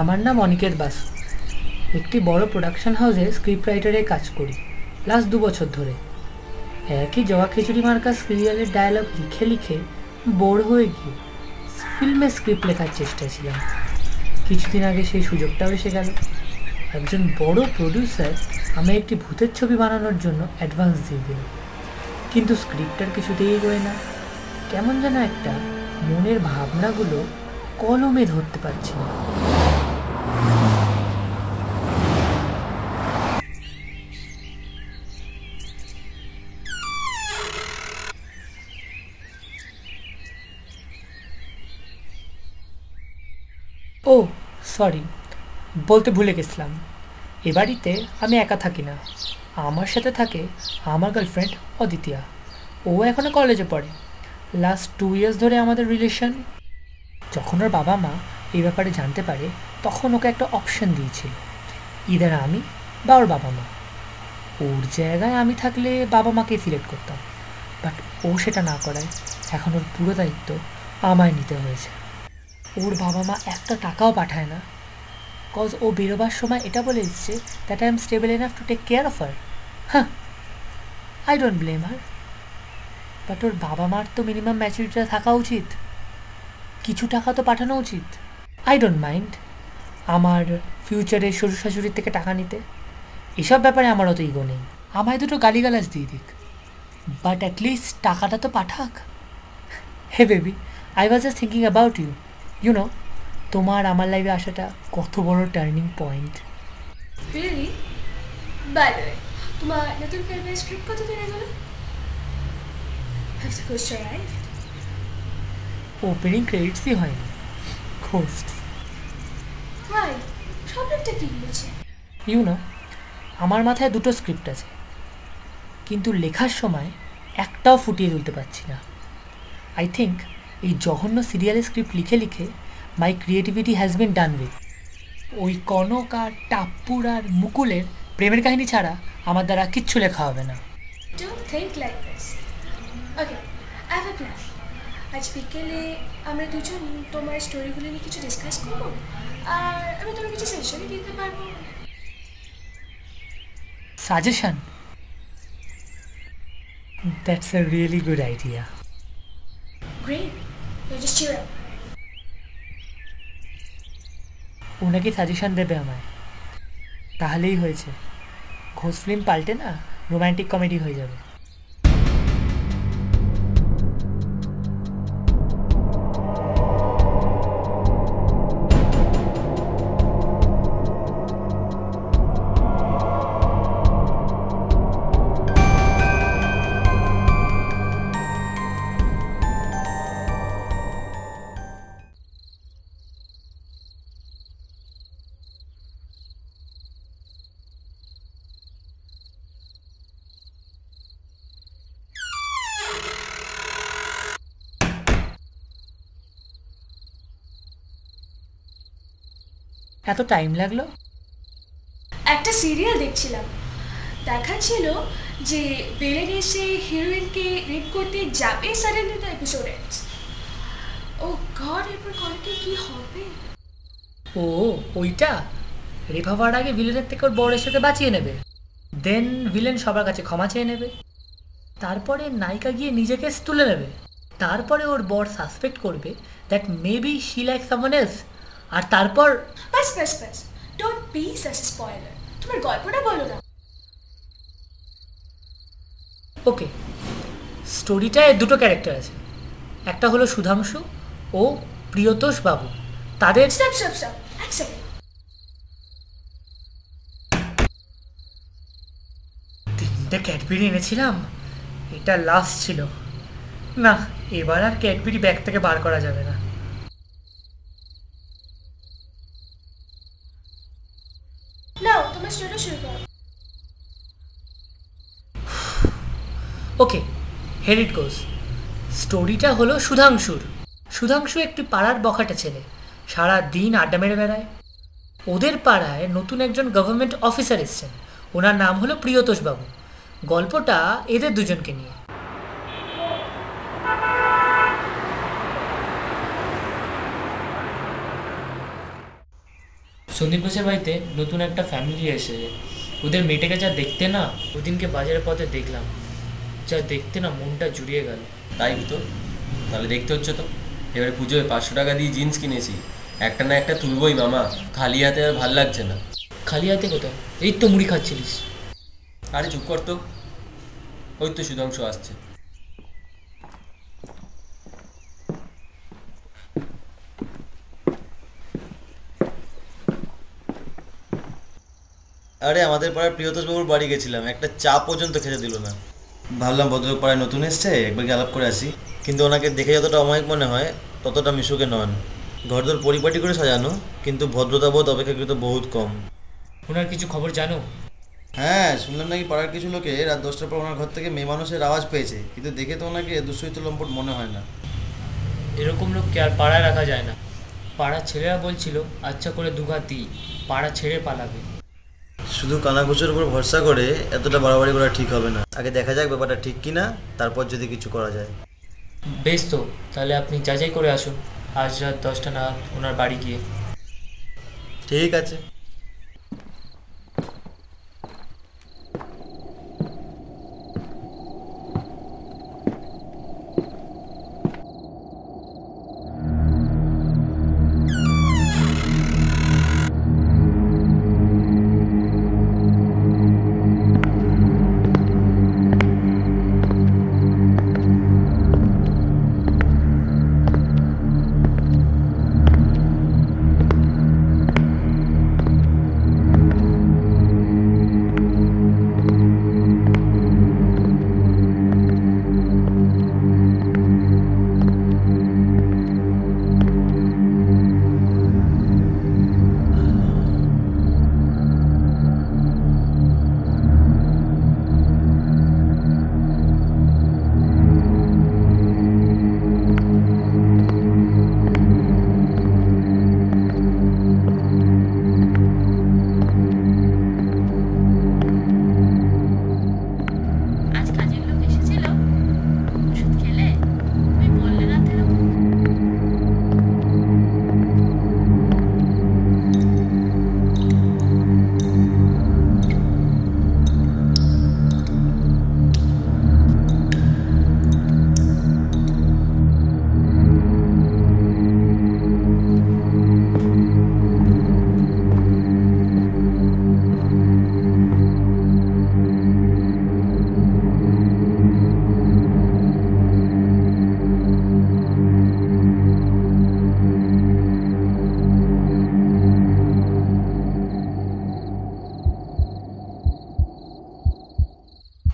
আমার নাম অনিকেত বাসু। একটি বড় প্রোডাকশন হাউসে স্ক্রিপ্ট রাইটারের কাজ করি লাস্ট 2 বছর ধরে। একই জগা খিচুড়ি মার্কা সিরিয়ালের ডায়ালগ লিখে লিখে বোর হয়ে গিয়ে ফিল্মের স্ক্রিপ্ট লেখার চেষ্টায় ছিলাম। কিছুদিন আগে সেই সুযোগটাও এসে গেল। একজন বড় প্রডিউসার আমায় একটি ভূতের ছবি বানানোর জন্য অ্যাডভান্স দিয়ে দিল, কিন্তু স্ক্রিপ্টটার কিছুতেই এগোয় না। কেমন যেন একটা মনের ভাবনাগুলো কলমে ধরতে পারছি না। ও সরি, বলতে ভুলে গেছিলাম, এ বাড়িতে আমি একা থাকি না। আমার সাথে থাকে আমার গার্লফ্রেন্ড অদিতিয়া। ও এখনও কলেজে পড়ে। লাস্ট 2 ইয়ার্স ধরে আমাদের রিলেশন। যখন ওর বাবা মা এই ব্যাপারে জানতে পারে তখন ওকে একটা অপশন দিয়েছিল, ইদার আমি বা ওর বাবা মা। ওর জায়গায় আমি থাকলে বাবা মাকেই সিলেক্ট করতাম, বাট ও সেটা না করায় এখন ওর পুরো দায়িত্ব আমায় নিতে হয়েছে। ওর বাবা মা একটা টাকাও পাঠায় না, কজ ও বেরোবার সময় এটা বলে এসছে that I am stable enough to take care of her. হ্যাঁ, I don't blame her, but ওর বাবা মার তো মিনিমাম ম্যাচুরিটিটা থাকা উচিত, কিছু টাকা তো পাঠানো উচিত। আই ডোন্ট মাইন্ড আমার ফিউচারে শ্বশুর শাশুড়ির থেকে টাকা নিতে, এসব ব্যাপারে আমার অত ইগো নেই। আমায় দুটো গালিগালাজ দিয়ে দিক, বাট অ্যাটলিস্ট টাকাটা তো পাঠাক। Hey baby, I was just thinking about you. You know, তোমার আমার লাইফে আসাটা কত বড় turning point. Really? By the way, তোমার নতুন ফিল্মের স্ক্রিপ্ট কত দিন এগোলো? Have the ghost arrived? Opening ক্রেডিটসই হয়নি, ঘোস্ট। ওয়াই? প্রবলেমটা কী হয়েছে? ইউ নো, আমার মাথায় দুটো স্ক্রিপ্ট আছে, কিন্তু লেখার সময় একটাও ফুটিয়ে তুলতে পারছি না। আই থিঙ্ক এই জঘন্য সিরিয়ালের স্ক্রিপ্ট লিখে লিখে my creativity has been done with. ওই কনক আর টাপ্পুর আর মুকুলের প্রেমের কাহিনী ছাড়া আমার দ্বারা কিচ্ছু লেখা হবে না। Don't think like this. Okay, I have a plan. আজ বিকেলে আমরা দুজন তোমার স্টোরিগুলো নিয়ে কিছু ডিসকাস করবো, আর আমি তোমার কিছু সাজেশনই দিতে পারবো। Suggestion? That's a really good idea. Great, you just cheer up. ও নাকি সাজেশন দেবে আমায়, তাহলেই হয়েছে। ঘোষ ফিল্ম পাল্টে না রোম্যান্টিক কমেডি হয়ে যাবে। এত টাইম লাগলো? একটা সিরিয়াল দেখছিলাম, দেখাচ্ছিল যে ভিলেন এসে হিরোইনকে রেপ করতে যাবে, suddenly the episode ends. Oh God, এরপর কনকে কি হবে? ও ওইটা, রেপ হওয়ার আগে ভিলেনের থেকে ওর বরের সাথে বাঁচিয়ে নেবে, দেন ভিলেন সবার কাছে ক্ষমা চেয়ে নেবে, তারপরে নায়িকা গিয়ে নিজেকে তুলে নেবে, তারপরে ওর বর সাসপেক্ট করবে that maybe she like someone else, আর তারপর বাস বাস বাস, don't be such a spoiler. তোমার গল্পটা বলো না। ওকে, স্টোরিটায় দুটো ক্যারেক্টার আছে, একটা হলো সুধাংশু ও প্রিয়তোষ বাবু। তাদের স্টপ স্টপ স্টপ, এক সেকেন্ড। তিনটে ক্যাডবেরি এনেছিলাম, এটা লাস্ট ছিল না, এবার আর ক্যাডবেরি ব্যাগ থেকে বার করা যাবে না। নাও তোমার স্টোরি শুরু করো। ওকে, হেয়ার ইট গোজ। স্টোরিটা হলো সুধাংশুর। সুধাংশু একটি পাড়ার বখাটে ছেলে, সারা দিন আড্ডা মেরে বেড়ায়। ওদের পাড়ায় নতুন একজন গভর্নমেন্ট অফিসার এসছেন, ওনার নাম হলো প্রিয়তোষ বাবু। গল্পটা এদের দুজনকে নিয়ে। সন্দীপ ঘোষের বাড়িতে নতুন একটা ফ্যামিলি এসেছে। ওদের মেয়েটাকে যা দেখতে না, ওদিনকে বাজারের পথে দেখলাম, যা দেখতে না মনটা জুড়িয়ে গেল। তাই তো, তাহলে দেখতে হচ্ছে তো। এবারে পুজোয় 500 টাকা দিয়ে জিন্স কিনেছি, একটা না একটা তুলবই মামা, খালি হাতে আর ভাল লাগছে না। খালি হাতে কোথায়? এই তো মুড়ি খাচ্ছিলিস। আরে চুপ কর তো, ওই তো সুধাংশু আসছে। আরে আমাদের পাড়ার প্রিয়তোষবাবুর বাড়ি গেছিলাম, একটা চা পর্যন্ত খেতে দিল না। ভাবলাম ভদ্রলোক পাড়ায় নতুন এসছে, একবার গিয়ে আলাপ করে আসি। কিন্তু ওনাকে দেখে যতটা অমায়িক মনে হয় ততটা মিশুকে নন। ঘরদোর পরিপাটি করে সাজানো, কিন্তু ভদ্রতাবোধ অপেক্ষাকৃত বহুত কম। ওনার কিছু খবর জানো? হ্যাঁ, শুনলাম নাকি পাড়ার কিছু লোকে রাত 10টার পর ওনার ঘর থেকে মেয়ে মানুষের আওয়াজ পেয়েছে, কিন্তু দেখে তো ওনাকে দুশ্চরিত্র লম্পট মনে হয় না। এরকম লোককে আর পাড়ায় রাখা যায় না। পাড়ার ছেলেরা বলছিল আচ্ছা করে দুঘা দিই, পাড়া ছেড়ে পালাবে। শুধু কানাঘুষোর উপর ভরসা করে এতটা বাড়াবাড়ি করা ঠিক হবে না। আগে দেখা যাক ব্যাপারটা ঠিক কিনা, তারপর যদি কিছু করা যায়। বেশ তো, তাহলে আপনি যাচাই করে আসুন আজ রাত 10টা নাগাদ ওনার বাড়ি গিয়ে। ঠিক আছে।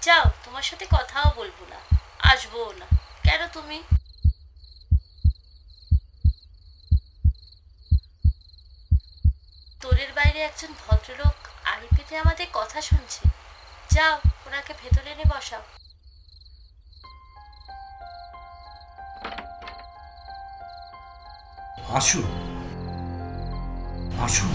যাও, তোমার সাথে কথাও বলবো না, আসবো না। কেন তুমি? তোরের বাইরে একজন ভদ্রলোক আড়ি পেতে আমাদের কথা শুনছে। যাও, ওনাকে ভেতরে এনে বসাও। আসুন আসুন।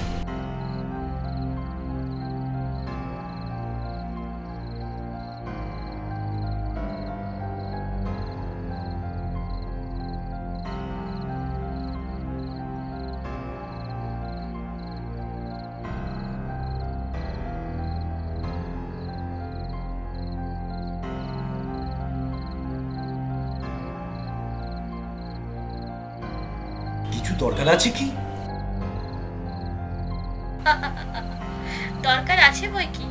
কিছু দরকার আছে কি? দরকার আছে বই কি।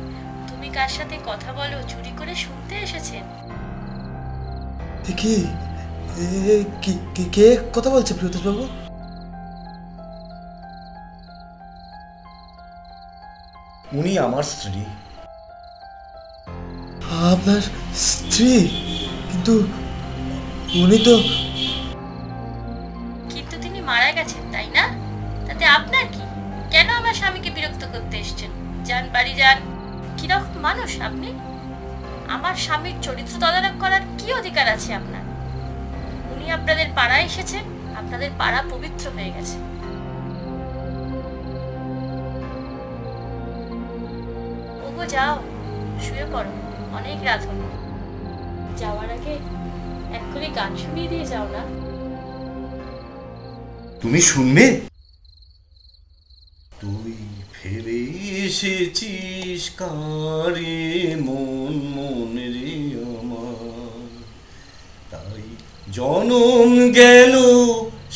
তুমি কার সাথে কথা বলো চুরি করে শুনতে এসেছেন। কি কে কথা বলছে প্রিয়তোষ বাবু? উনি আমার স্ত্রী। আপনার স্ত্রী? কিন্তু উনি তো... কিন্তু তিনি মারা গেছেন, তাই না? তাতে আপনার কি? কেন আমার স্বামীকে বিরক্ত করতে এসেছেন? যান, বাড়ি যান। কিরকম মানুষ আপনি? আমার স্বামীর চরিত্র তদারক করার কি অধিকার আছে আপনার? উনি আপনাদের পাড়ায় এসেছেন, আপনাদের পাড়া পবিত্র হয়ে গেছে। ওগো যাও, শুয়ে পড়ো, অনেক রাত হলো। যাওয়ার আগে এক্ষুনি গান শুনিয়ে দিয়ে যাও না। তুমি শুনবে? তুই ফেলে এসেছিস কারে মন মন রে আমার, তাই জনম গেল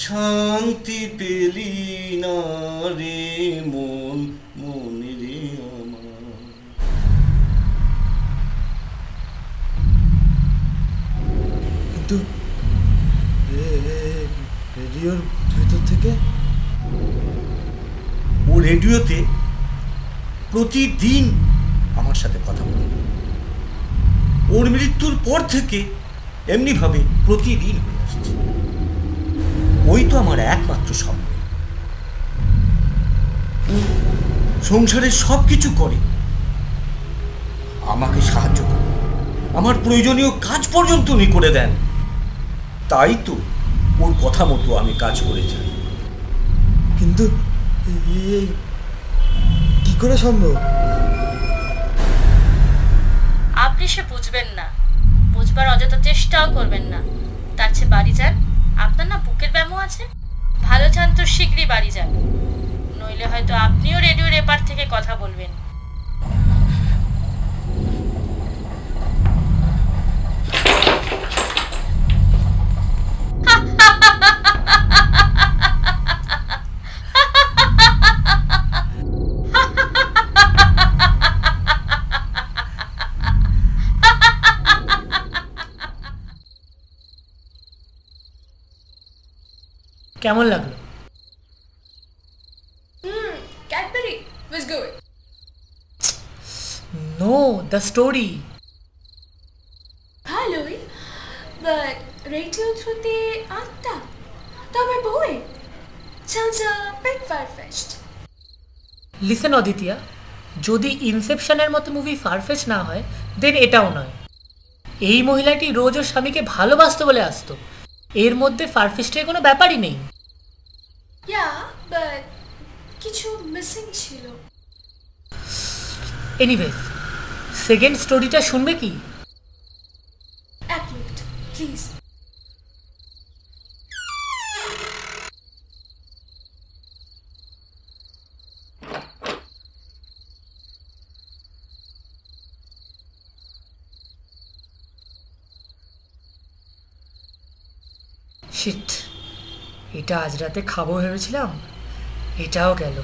শান্তি পেলি না রে মন মন রে আমার। কিন্তু রেডিওর ভেতর থেকে ও রেডিওতে প্রতিদিন আমার সাথে কথা বলে। ওর মৃত্যুর পর থেকে এমনিভাবে প্রতিদিন হয়ে আসছে। ওই তো আমার একমাত্র স্বপ্ন। সংসারের সব কিছু করে, আমাকে সাহায্য করে, আমার প্রয়োজনীয় কাজ পর্যন্ত উনি করে দেন। তাই তো ওর কথা মতো আমি কাজ করে যাই। কিন্তু কি করে সম্ভব? আপনি সে বুঝবেন না, বুঝবার অযথা চেষ্টাও করবেন না। তার চেয়ে বাড়ি যান। আপনার না বুকের ব্যামো আছে? ভালো চান তো শীঘ্রই বাড়ি যান, নইলে হয়তো আপনিও রেডিওর এপার থেকে কথা বলবেন। কেমন লাগলো? Cadbury was good. No, the story. ভালোই, বাট রেডিও থ্রুতে আত্মা তো আমার বউয়ে sounds a bit far-fetched. Listen Aditya, যদি ইনসেপশনের মতো মুভি ফারফেচ না হয়, দেন এটাও নয়। এই মহিলাটি রোজ ওর স্বামীকে ভালোবাসতো বলে আসতো, এর মধ্যে ফারফেস্টের কোনো ব্যাপারই নেই। Yeah, but কিছু মিসিং ছিল। এনিওয়েজ, সেকেন্ড স্টোরিটা শুনবে কি? এক মিনিট প্লিজ। শিট, এটা আজ রাতে খাবো ভেবেছিলাম, এটাও গেল।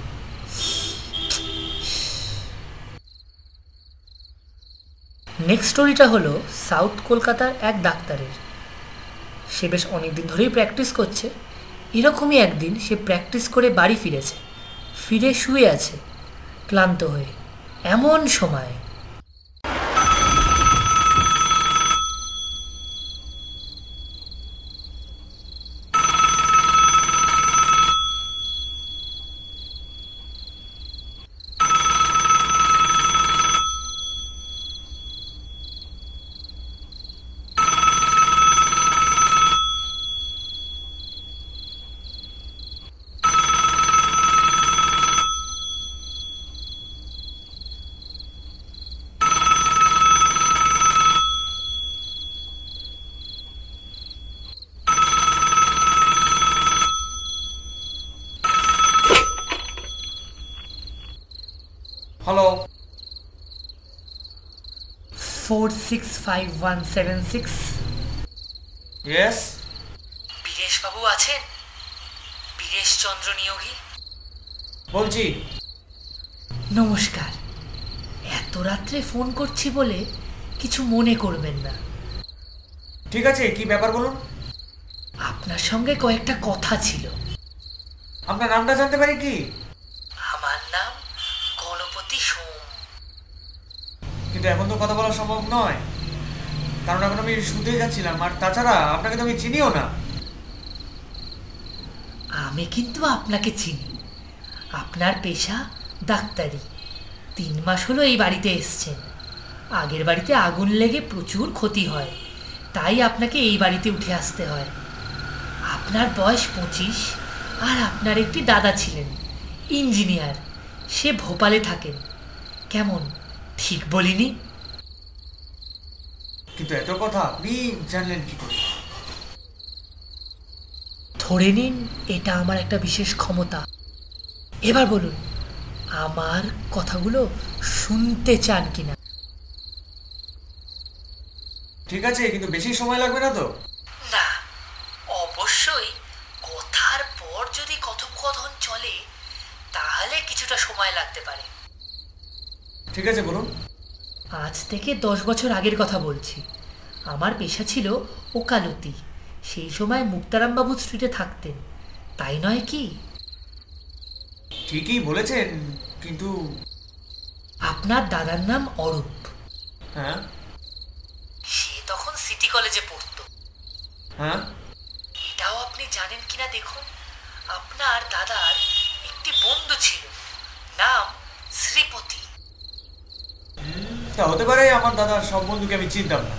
নেক্সট স্টোরিটা হলো সাউথ কলকাতার এক ডাক্তারের। সে বেশ অনেকদিন ধরেই প্র্যাকটিস করছে। এরকমই একদিন সে প্র্যাকটিস করে বাড়ি ফিরেছে, ফিরে শুয়ে আছে ক্লান্ত হয়ে। এমন সময় হ্যালো, 465176। ইয়েস, বীরেশ বাবু আছেন? বীরেশ চন্দ্র নিয়োগী বলছি। নমস্কার, এত রাত্রে ফোন করছি বলে কিছু মনে করবেন না। ঠিক আছে, কি ব্যাপার বলুন। আপনার সঙ্গে কয়েকটা কথা ছিল। আপনার নামটা জানতে পারি কি? আমার নাম গণপতি সোম। কিন্তু এখন তো কথা বলা সম্ভব নয়, কারণ এখন আমি শুতে যাচ্ছিলাম, আর তাছাড়া আপনাকে তো আমি চিনিও না। আমি কিন্তু আপনাকে চিনি। আপনার পেশা ডাক্তারি। 3 মাস হলো এই বাড়িতে এসছেন। আগের বাড়িতে আগুন লেগে প্রচুর ক্ষতি হয়, তাই আপনাকে এই বাড়িতে উঠে আসতে হয়। আপনার বয়স 25, আর আপনার একটি দাদা ছিলেন ইঞ্জিনিয়ার, সে ভোপালে থাকেন। কেমন, ঠিক বলিনি? কিন্তু এত কথা আপনি জানলেন কি করে? ধরে নিন এটা আমার একটা বিশেষ ক্ষমতা। এবার বলুন, আমার কথাগুলো শুনতে চান কিনা? ঠিক আছে, কিন্তু বেশি সময় লাগবে না তো? না, অবশ্যই কথার পর যদি কথোপকথন চলে তাহলে কিছুটা সময় লাগতে পারে। ঠিক আছে, বলুন। আজ থেকে 10 বছর আগের কথা বলছি। আমার পেশা ছিল ওকালতি। সেই সময় মুক্তারামবাবু স্ট্রিটে থাকতেন, তাই নয় কি? ঠিকই বলেছেন, কিন্তু আপনার দাদার নাম অরূপ। হ্যাঁ সে তখন সিটি কলেজে পড়তো। হ্যাঁ এটাও আপনি জানেন কিনা দেখুন, আপনার দাদার একটি বন্ধু ছিল, নাম শ্রীপতি। তা হতে পারে, আমার দাদার সব বন্ধুকে আমি চিনতাম না।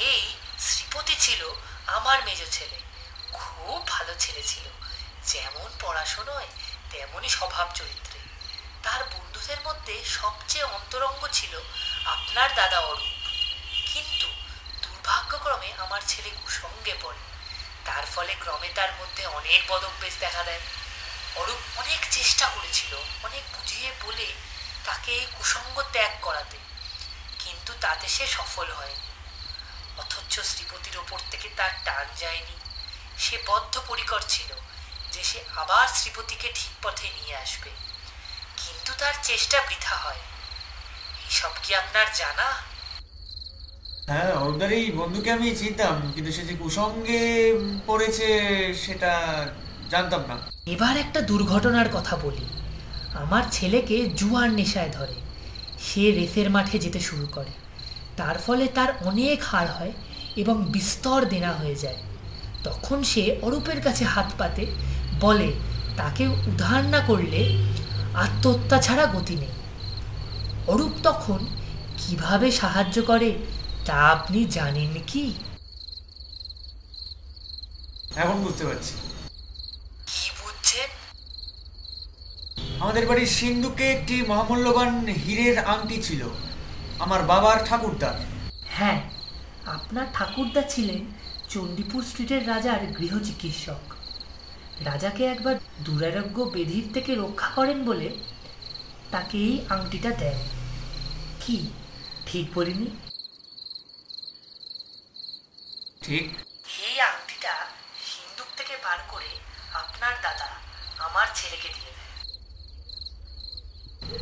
এই শ্রীপতি ছিল আমার মেজো ছেলে। খুব ভালো ছেলে ছিল, যেমন পড়াশোনায় তেমনই স্বভাব চরিত্রে। তার বন্ধুদের মধ্যে সবচেয়ে অন্তরঙ্গ ছিল আপনার দাদা অরূপ। কিন্তু দুর্ভাগ্যক্রমে আমার ছেলে কুসঙ্গে পড়ে। তার ফলে ক্রমে তার মধ্যে অনেক বদভ্যাস দেখা দেয়। অরূপ অনেক চেষ্টা করেছিল, অনেক বুঝিয়ে বলে তাকে এই কুসঙ্গ ত্যাগ করাতে, কিন্তু তাতে সে সফল হয়নি। অথচ শ্রীপতির ওপর থেকে তার টান যায়নি। সে বদ্ধপরিকর ছিল যে সে আবার শ্রীপতিকে ঠিক পথে নিয়ে আসবে, কিন্তু তার চেষ্টা বৃথা হয়। এইসব কি আপনার জানা? হ্যাঁ, ওদের এই বন্ধুকে আমি চিনতাম, কিন্তু সে যে কুসঙ্গে পড়েছে সেটা জানতাম না। এবার একটা দুর্ঘটনার কথা বলি। আমার ছেলেকে জুয়ার নেশায় ধরে। সে রেসের মাঠে যেতে শুরু করে। তার ফলে তার অনেক হার হয় এবং বিস্তর দেনা হয়ে যায়। তখন সে অরূপের কাছে হাত পাতে, বলে তাকে উদ্ধার না করলে আত্মহত্যা ছাড়া গতি নেই। অরূপ তখন কিভাবে সাহায্য করে তা আপনি জানেন কি? এখন বুঝতে পারছি। কি বুঝছেন? আমাদের বাড়ির সিন্ধুকে একটি মহামূল্যবান হীরের আংটি ছিল, আমার বাবার ঠাকুরদার। হ্যাঁ, আপনার ঠাকুরদা ছিলেন চণ্ডীপুর স্ট্রিটের রাজার গৃহ চিকিৎসক। রাজাকে একবার দুরারোগ্য ব্যাধির থেকে রক্ষা করেন বলে তাকে এই আংটিটা দেন। কি ঠিক বলিনি? ঠিক। এই আংটিটা সিন্ধুক থেকে বার করে আপনার দাদা আমার ছেলেকে দিয়ে দেয়।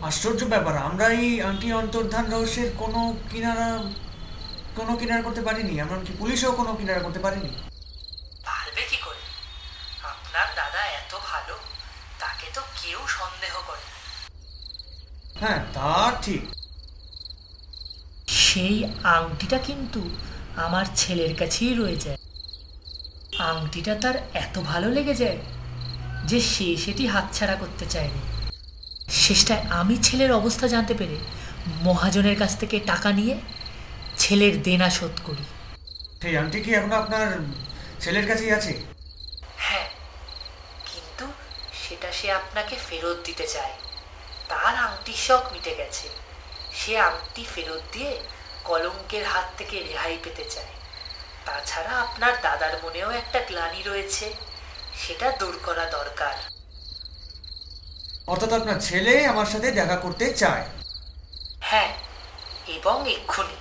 আশ্চর্য ব্যাপার, আমরা এই আংটি অন্তর্ধান রহস্যের কোনো কিনারা করতে পারিনি। এমনকি পুলিশও কোনো কিনারা করতে পারেনি। পারবে কি করে? আপনার দাদা এত ভালো, তাকে তো কেউ সন্দেহ করে। হ্যাঁ, তা ঠিক। সেই আংটিটা কিন্তু আমার ছেলের কাছেই রয়ে যায়। আংটিটা তার এত ভালো লেগে যায় যে সে সেটি হাতছাড়া করতে চায়নি। শেষটায় আমি ছেলের অবস্থা জানতে পেরে মহাজনের কাছ থেকে টাকা নিয়ে ছেলের দেনা শোধ করি। সেই আংটি কি এখন আপনার ছেলের কাছেই আছে? হ্যাঁ, কিন্তু সেটা সে আপনাকে ফেরত দিতে চায়। তার আংটির শখ মিটে গেছে। সে আংটি ফেরত দিয়ে কলঙ্কের হাত থেকে রেহাই পেতে চায়। তাছাড়া আপনার দাদার মনেও একটা গ্লানি রয়েছে, সেটা দূর করা দরকার। অর্থাৎ আপনার ছেলে আমার সাথে দেখা করতে চায়? হ্যাঁ, এবং এক্ষুনি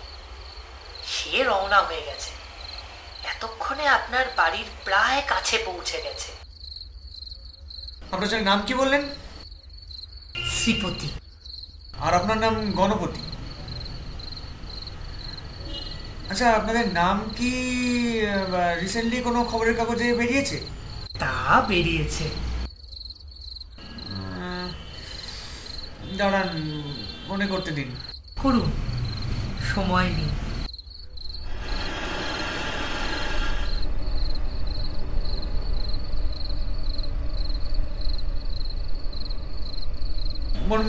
সে রওনা হয়ে গেছে। এতক্ষণে আপনার বাড়ির প্রায় কাছে পৌঁছে গেছে। আপনার ছেলের নাম কি বললেন? শ্রীপতি। আর আপনার নাম গণপতি। আচ্ছা, আপনাদের নাম কি রিসেন্টলি কোনো খবরের কাগজে বেরিয়েছে? তা বেরিয়েছে। দাঁড়ান, মনে করতে দিন। করুন, সময় নিন।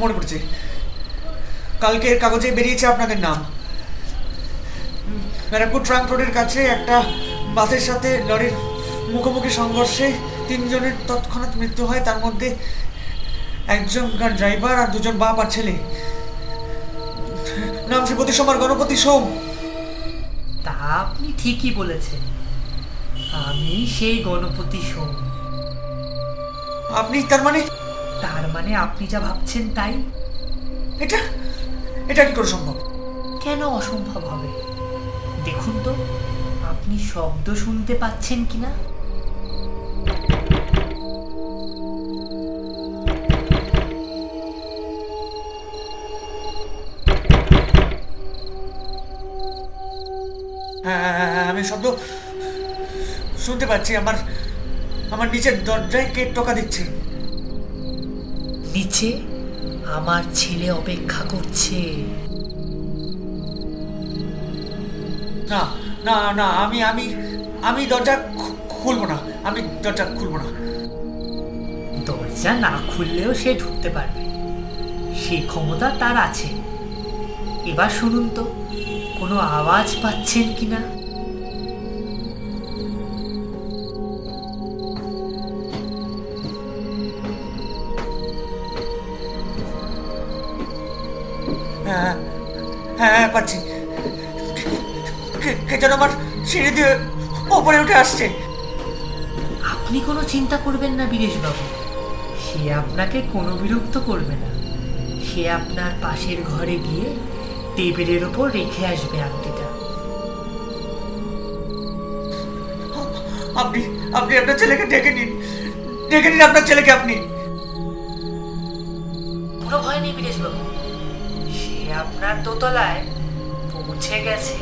মনে পড়ছে, কালকের কাগজে বেরিয়েছে আপনাদের নাম। ব্যারাকপুর ট্রাঙ্ক রোডের কাছে একটা বাসের সাথে লরির মুখোমুখি সংঘর্ষে 3 জনের তৎক্ষণাৎ মৃত্যু হয়। তার মধ্যে একজন ড্রাইভার আর 2 জন বাপ আর ছেলে। নাম শ্রীপতি সোম আর গণপতি সোম। তা আপনি ঠিকই বলেছেন, আমি সেই গণপতি সোম। আপনি তার মানে? তার মানে আপনি যা ভাবছেন তাই? এটা এটা কি করে সম্ভব? কেন অসম্ভব হবে? দেখুন তো আপনি শব্দ শুনতে পাচ্ছেন কিনা। হ্যাঁ, আমি শব্দ শুনতে পাচ্ছি। আমার আমার নিচের দরজায় কে টোকা দিচ্ছে। নিচে আমার ছেলে অপেক্ষা করছে। না না না, আমি আমি আমি দরজা খুলবো না, আমি দরজা খুলবো না। দরজা না খুললেও সে ঢুকতে পারবে, সেই ক্ষমতা তার আছে। এবার শুনুন তো কোনো আওয়াজ পাচ্ছেন কিনা। হ্যাঁ হ্যাঁ পাচ্ছি। কে যেন আমার সিঁড়ি দিয়ে ওপরে উঠে আসছে। আপনি কোনো চিন্তা করবেন না বীরেশবাবু, সে আপনাকে কোনো বিরক্ত করবে না। সে আপনার পাশের ঘরে গিয়ে টেবিলের ওপর রেখে আসবে আংটিটা। আপনি আপনি আপনার ছেলেকে ডেকে নিন, ডেকে নিন আপনার ছেলেকে। আপনি কোনো ভয় নেই বীরেশবাবু, সে আপনার দোতলায় পৌঁছে গেছে।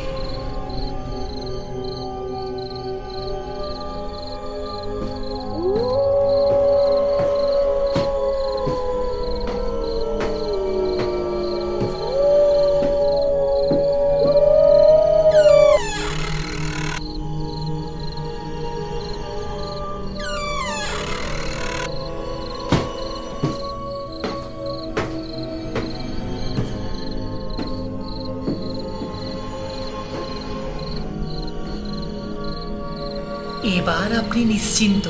এবার আপনি নিশ্চিন্ত।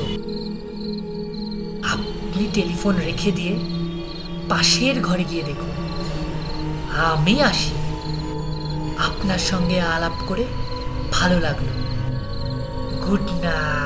আপনি টেলিফোন রেখে দিয়ে পাশের ঘরে গিয়ে দেখুন। আমি আসি। আপনার সঙ্গে আলাপ করে ভালো লাগলো। Good night.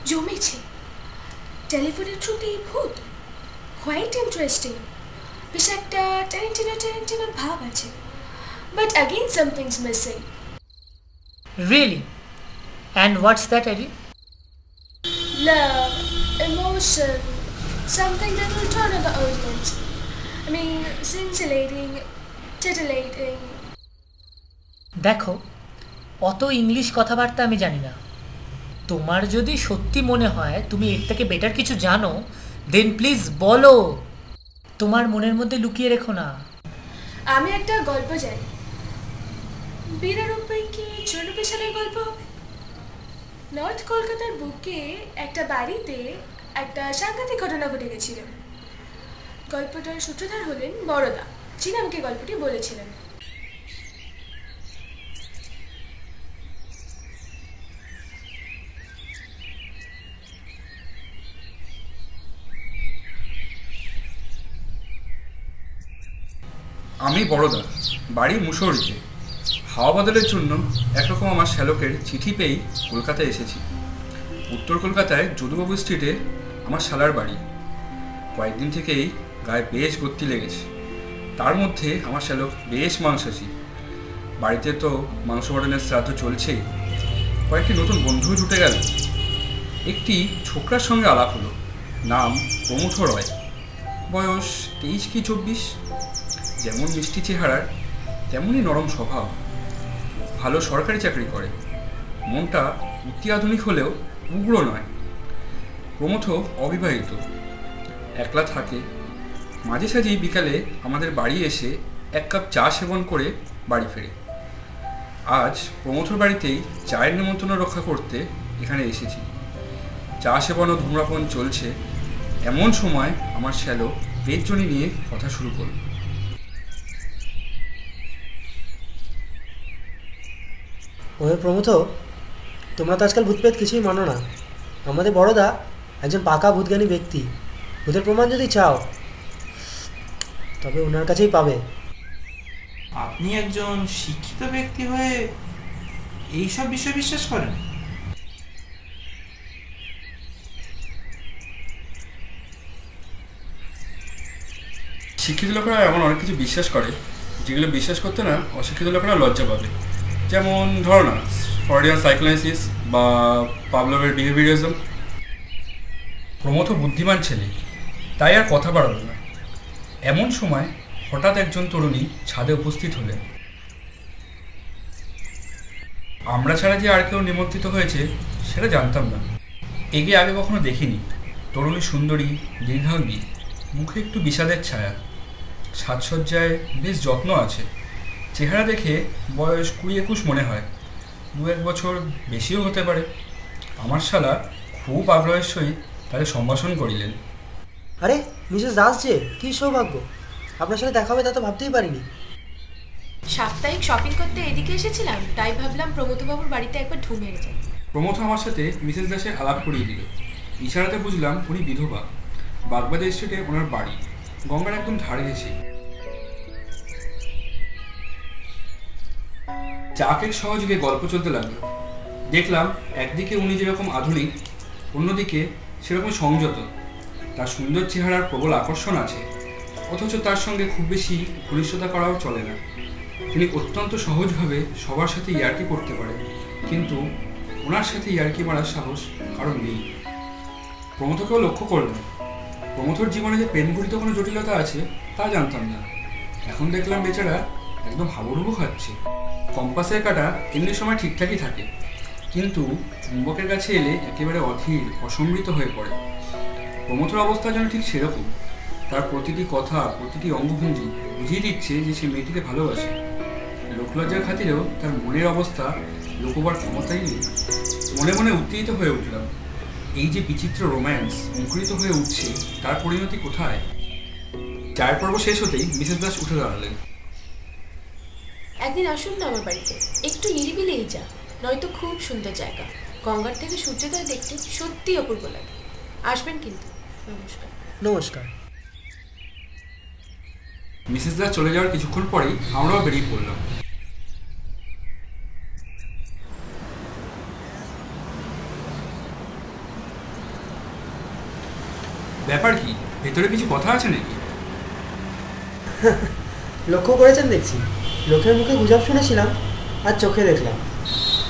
জমেছে টেলিফোনের থ্রুতেই ভূত। Quite interesting. বেশ একটা টেরেন্টিনো ভাব আছে। But again something's missing. Really? And what's that, Eddie? Love, emotion, something that will turn on the audience. I mean, scintillating, titillating. দেখো, অত ইংলিশ কথাবার্তা আমি জানি না। তোমার যদি সত্যি মনে হয় তুমি এর থেকে বেটার কিছু জানো, দেন প্লিজ বলো। তোমার মনের মধ্যে লুকিয়ে রেখো না। আমি একটা গল্প জানি। 92 কি 94 সালের গল্প হবে। নর্থ কলকাতার বুকে একটা বাড়িতে একটা সাংঘাতিক ঘটনা ঘটে গেছিল। গল্পটার সূত্রধার হলেন বড়দা, যিনি আমাকে গল্পটি বলেছিলেন। আমি বড়দা, বাড়ি মুসৌরিতে। হাওয়া বদলের জন্য একরকম আমার শ্যালকের চিঠি পেয়েই কলকাতায় এসেছি। উত্তর কলকাতায় যদুবাবু স্ট্রিটে আমার শালার বাড়ি। কয়েকদিন থেকেই গায়ে বেশ গতি লেগেছে। তার মধ্যে আমার শ্যালক বেশ মাংসাশী। বাড়িতে তো মাংস মটনের শ্রাদ্ধ চলছেই। কয়েকটি নতুন বন্ধু জুটে গেল। একটি ছোকরার সঙ্গে আলাপ হলো, নাম প্রমথ রয়, বয়স 23 কি 24। যেমন মিষ্টি চেহারার তেমনই নরম স্বভাব। ভালো সরকারি চাকরি করে। মনটা অতি আধুনিক হলেও উগ্র নয়। প্রমথ অবিবাহিত, একলা থাকে। মাঝে সাঝেই বিকালে আমাদের বাড়ি এসে 1 কাপ চা সেবন করে বাড়ি ফেরে। আজ প্রমথর বাড়িতেই চায়ের নিমন্ত্রণ রক্ষা করতে এখানে এসেছি। চা সেবন ও ধূম্রপান চলছে। এমন সময় আমার শ্যালক বেদজনি নিয়ে কথা শুরু করল। ওহে প্রমথ, তোমরা তো আজকাল ভূতপ্রেত কিছুই মানো না। আমাদের বড়দা একজন পাকা ভূতজ্ঞানী ব্যক্তি। ভূতের প্রমাণ যদি চাও তবে ওনার কাছেই পাবে। আপনি একজন শিক্ষিত ব্যক্তি হয়ে এইসব বিষয়ে বিশ্বাস করেন? শিক্ষিত লোকেরা এমন অনেক কিছু বিশ্বাস করে যেগুলো বিশ্বাস করতে না অশিক্ষিত লোকেরা লজ্জা পাবে। যেমন ধরো না, ফ্রয়েডিয়ান সাইকোঅ্যানালিসিস বা পাভলোভের বিহেভিয়ারিজম। প্রমথ বুদ্ধিমান ছেলে, তাই আর কথা বাড়ালো না। এমন সময় হঠাৎ একজন তরুণী ছাদে উপস্থিত হলেন। আমরা ছাড়া যে আর কেউ নিমন্ত্রিত হয়েছে সেটা জানতাম না। এগে আগে কখনো দেখিনি। তরুণী সুন্দরী, দীর্ঘাঙ্গী, মুখে একটু বিষাদের ছায়া। সাজসজ্জায় বেশ যত্ন আছে। চেহারা দেখে বয়স 20-21 মনে হয়। 2-1 বছর বেশিও হতে পারে। আমার শালা খুব আগ্রহের সহিত তাকে সম্ভাষণ করিলেন। আরে মিসেস দাস যে, কী সৌভাগ্য! আপনার সাথে দেখা হবে তা তো ভাবতেই পারিনি। সাপ্তাহিক শপিং করতে এদিকে এসেছিলাম, তাই ভাবলাম প্রমথবাবুর বাড়িতে একবার ঢু মেরে যাই। প্রমথ আমার সাথে মিসেস দাসের আলাপ করিয়ে দিল। ইশারাতে বুঝলাম উনি বিধবা। বাগবাজার স্ট্রিটে ওনার বাড়ি, গঙ্গার একদম ধারে ঘেঁষে। চা কেক সহযোগে গল্প চলতে লাগলো। দেখলাম একদিকে উনি যেরকম আধুনিক, অন্যদিকে সেরকম সংযত। তার সুন্দর চেহারার প্রবল আকর্ষণ আছে, অথচ তার সঙ্গে খুব বেশি ঘনিষ্ঠতা করাও চলে না। তিনি অত্যন্ত সহজভাবে সবার সাথে ইয়ার্কি করতে পারেন, কিন্তু ওনার সাথে ইয়ার্কি মারার সাহস কারণ নেই। প্রমথকেও লক্ষ্য করলাম। প্রমথর জীবনে যে প্রেমঘটিত কোনো জটিলতা আছে তা জানতাম না। এখন দেখলাম বেচারা একদম হাবুডুবু খাচ্ছে। কম্পাসের কাঁটা এমনি সময় ঠিকঠাকই থাকে, কিন্তু চুম্বকের কাছে এলে একেবারে অধীর, অসম্বৃত হয়ে পড়ে। প্রমথর অবস্থা যেন ঠিক সেরকম। তার প্রতিটি কথা, প্রতিটি অঙ্গভঙ্গি বুঝিয়ে দিচ্ছে যে সে মেয়েটিকে ভালোবাসে। লোকলজ্জার খাতিরেও তার মনের অবস্থা লোকবার ক্ষমতাই নেই। মনে মনে উত্তেজিত হয়ে উঠলাম। এই যে বিচিত্র রোম্যান্স মুখরিত হয়ে উঠছে, তার পরিণতি কোথায়? চায়ের পর্ব শেষ হতেই মিসেস দাস উঠে দাঁড়ালেন। একদিন আসুন না আমার বাড়িতে, একটু নিরিবিলেই যা, নয়তো খুব সুন্দর জায়গা। গঙ্গার থেকে সূর্যোদয় দেখতে সত্যি অপূর্ব লাগে। আসবেন কিন্তু। নমস্কার। নমস্কার। মিসেস দাস চলে যাওয়ার কিছুক্ষণ পরেই আমরাও বেরিয়ে পড়লাম। ব্যাপার কি? ভেতরে কিছু কথা আছে নাকি? লক্ষ্য করেছেন দেখছি। লোকের মুখে গুজব শুনেছিলাম আর চোখে দেখলাম।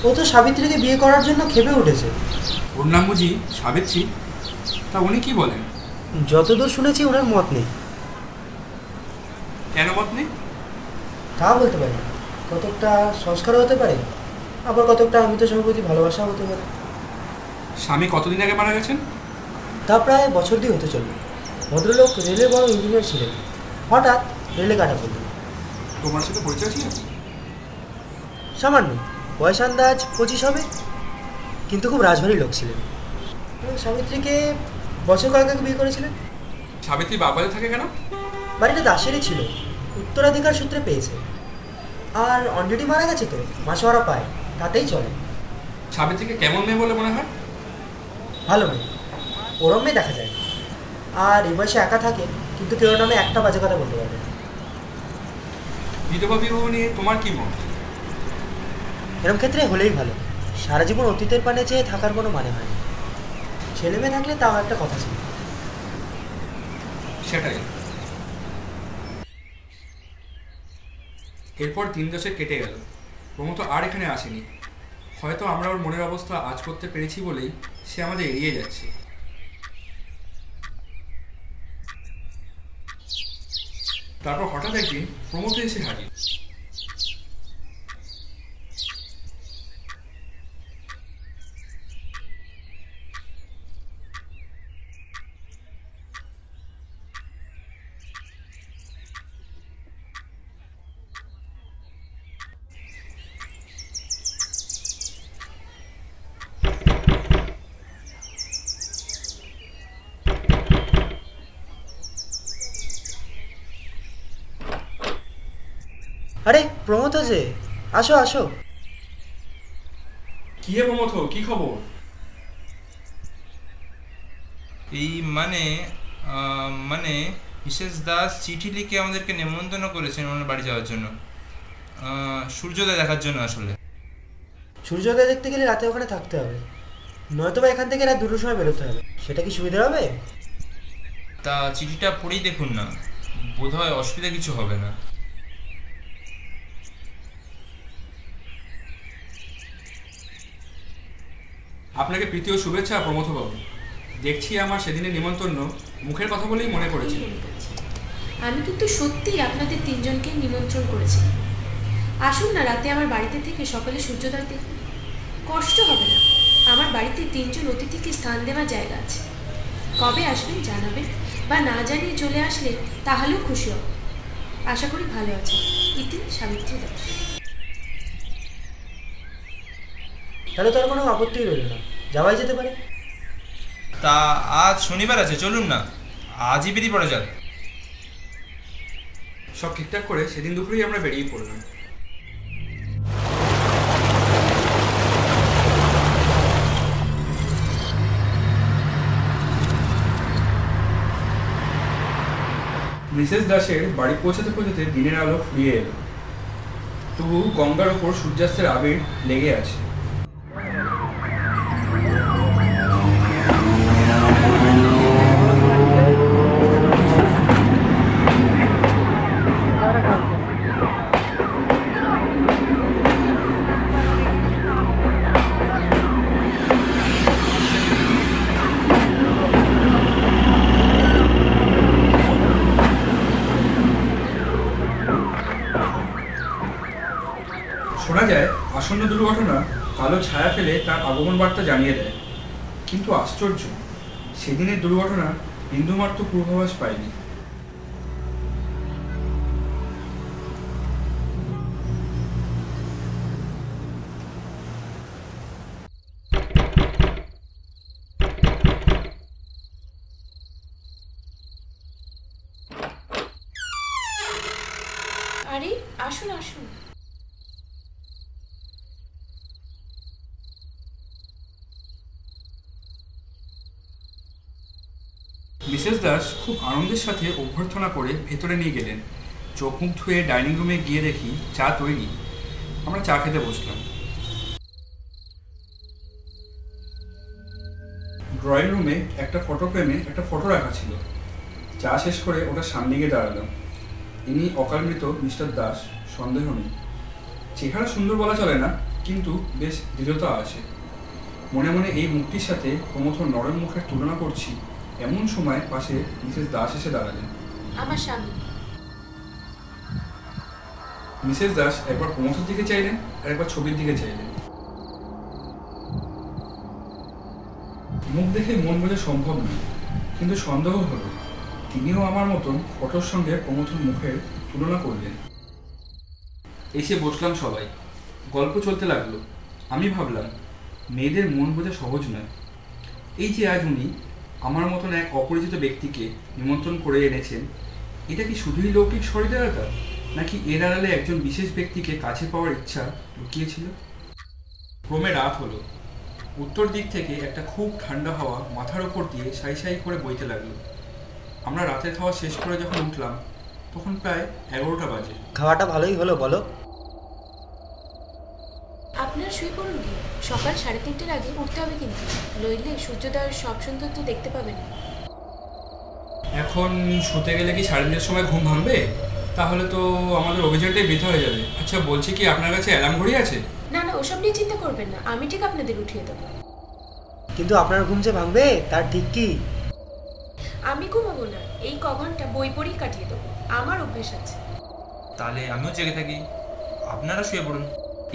ও তো সাবিত্রীকে বিয়ে করার জন্য ক্ষেপে উঠেছে। ওর নাম বুঝি সাবিত্রী? তা উনি কি বলেন? যতদূর শুনেছি ওনার মত নেই। কেন মত নেই? তা বলতে পারি। কতকটা সংস্কারও হতে পারে, আবার কতকটা আমি তো সম্প্রতি ভালোবাসা হতে পারে। স্বামী কতদিন আগে মারা গেছেন? তা প্রায় বছর দিয়ে হতে চলবে। ভদ্রলোক রেলে বড় ইঞ্জিনিয়ার ছিলেন, হঠাৎ রেলে কাটা পড়ল। তোমার সাথে পরিচয় ছিল? সামান্য, বয়স আন্দাজ 25 হবে, কিন্তু খুব রাজবাড়ির লোক ছিলেন। সাবিত্রীকে বছর কয়েক আগে বিয়ে করেছিলেন। সাবিত্রী বাগবাজারে থাকে কেন? বাড়িটা দাসেরই ছিল, উত্তরাধিকার সূত্রে পেয়েছে। আর অলরেডি মারা গেছে তো, মাসোয়ারা পায়, তাতেই চলে। সাবিত্রীকে কেমন মেয়ে বলে মনে হয়? ভালো মেয়ে, ওরম মেয়ে দেখা যায়। আর এই বয়সে একা থাকে, কিন্তু কেউ নামে একটা বাজে কথা বলতে পারবে না। বিধবা বিবাহ নিয়ে তোমার কি মত? এরকম ক্ষেত্রে হলেই ভালো। সারা জীবন অতীতের পানে চেয়ে থাকার কোনো মানে হয় না। ছেলে মেয়ে থাকলে তাও একটা কথা ছিল। সেটাই। এরপর 3 দশক কেটে গেল। প্রমথ আর এখানে আসেনি। হয়তো আমরা ওর মনের অবস্থা আজ করতে পেরেছি বলেই সে আমাদের এড়িয়ে যাচ্ছে। তারপর হঠাৎ একদিন প্রমথ এসে হাজির। আরে প্রমথ যে, আসো আসো। কি হে প্রমথ, কি খবর? এই মানে মিসেস দাস চিঠি লিখে আমাদেরকে নেমন্তন্ন করেছেন ওনার বাড়ি যাওয়ার জন্য, সূর্যোদয় দেখার জন্য। আসলে সূর্যোদয় দেখতে গেলে রাতে ওখানে থাকতে হবে, নয়তো বা এখান থেকে রাত 2টোর সময় বেরোতে হবে। সেটা কি সুবিধা হবে? তা চিঠিটা পড়েই দেখুন না, বোধহয় অসুবিধা কিছু হবে না। আপনাকে প্রীতি ও শুভেচ্ছা প্রমথবাবু। দেখছি আমার সেদিনের নিমন্ত্রণ মুখের কথা বলেই মনে পড়েছে। আমি কিন্তু সত্যিই আপনাদের 3 জনকে নিমন্ত্রণ করেছি। আসুন না রাতে আমার বাড়িতে থেকে সকালে সূর্যোদয় দেখুন। কষ্ট হবে না। আমার বাড়িতে 3 জন অতিথিকে স্থান দেওয়ার জায়গা আছে। কবে আসবেন জানাবেন, বা না জানিয়ে চলে আসলে তাহলেও খুশি হব। আশা করি ভালো আছেন। ইতি সাবিত্রী দাস। তাহলে তো আর কোনো আপত্তি রইল না, যাওয়াই যেতে পারে। তা আজ শনিবার আছে, চলুন না আজই বেরিয়ে পড়া যাক। সব ঠিকঠাক করে সেদিন দুপুরেই আমরা বেরিয়ে পড়লাম। মিসেস দাসের বাড়ি পৌঁছাতে পৌঁছাতে দিনের আলো ফুরিয়ে এলো। তবু গঙ্গার ওপর সূর্যাস্তের আবির লেগে আছে। শোনা যায় আসন্ন দুর্ঘটনা কালো ছায়া ফেলে তার আগমন বার্তা জানিয়ে দেয়। কিন্তু আশ্চর্য, সেদিনের দুর্ঘটনা বিন্দুমাত্র পূর্বাভাস পায়নি। আরে আসুন আসুন। মিসেস দাস খুব আনন্দের সাথে অভ্যর্থনা করে ভেতরে নিয়ে গেলেন। চোখ মুখ ধুয়ে ডাইনিং রুমে গিয়ে দেখি চা তৈরি। আমরা চা খেতে বসলাম। ড্রয়িং রুমে একটা ফটো ফ্রেমে একটা ফটো রাখা ছিল। চা শেষ করে ওটা সামনে গিয়ে দাঁড়ালাম। ইনি অকালমৃত মিস্টার দাস, সন্দেহ নেই। চেহারা সুন্দর বলা চলে না, কিন্তু বেশ দৃঢ়তা আছে। মনে মনে এই মুখটির সাথে প্রমথর নরম মুখের তুলনা করছি, এমন সময় পাশে মিসেস দাস এসে দাঁড়ালেন। আমার স্বামী। মিসেস দাস একবার প্রমথের দিকে চাইলেন আর একবার ছবির দিকে চাইলেন। মুখ দেখে মন বোঝা সম্ভব নয়, কিন্তু সন্দেহ হলো তিনিও আমার মতন ফটোর সঙ্গে প্রমথর মুখের তুলনা করলেন। এসে বসলাম সবাই, গল্প চলতে লাগলো। আমি ভাবলাম মেয়েদের মন বোঝা সহজ নয়। এই যে আজ উনি আমার মতন এক অপরিচিত ব্যক্তিকে নিমন্ত্রণ করে এনেছেন, এটা কি শুধুই লৌকিক সহৃদয়তা, নাকি এর আড়ালে একজন বিশেষ ব্যক্তিকে কাছে পাওয়ার ইচ্ছা লুকিয়েছিল? ক্রমে রাত হলো। উত্তর দিক থেকে একটা খুব ঠান্ডা হাওয়া মাথার ওপর দিয়ে সাই সাই করে বইতে লাগলো। আমরা রাতের খাওয়া শেষ করে যখন উঠলাম তখন প্রায় 11টা বাজে। খাওয়াটা ভালোই হলো বলো? আপনারা শুয়ে পড়ুন গিয়ে, সকাল 3:30টার আগে উঠতে হবে কিন্তু, নইলে সূর্যোদয়ের সব সৌন্দর্য দেখতে পাবেন না। এখন শুতে গেলে কি 3:30টার সময় ঘুম ভাঙবে? তাহলে তো আমাদের অভিযানটাই বৃথা হয়ে যাবে। আচ্ছা বলছি কি, আপনার কাছে অ্যালার্ম ঘড়ি আছে? না না, ওসব নিয়ে চিন্তা করবেন না, আমি ঠিক আপনাদের উঠিয়ে দেবো। কিন্তু আপনার ঘুম যে ভাঙবে তার ঠিক কি? আমি ঘুমাবো না, এই ঘন্টা বই পড়েই কাটিয়ে দেবো, আমার অভ্যেস আছে। তাহলে আমিও জেগে থাকি, আপনারা শুয়ে পড়ুন।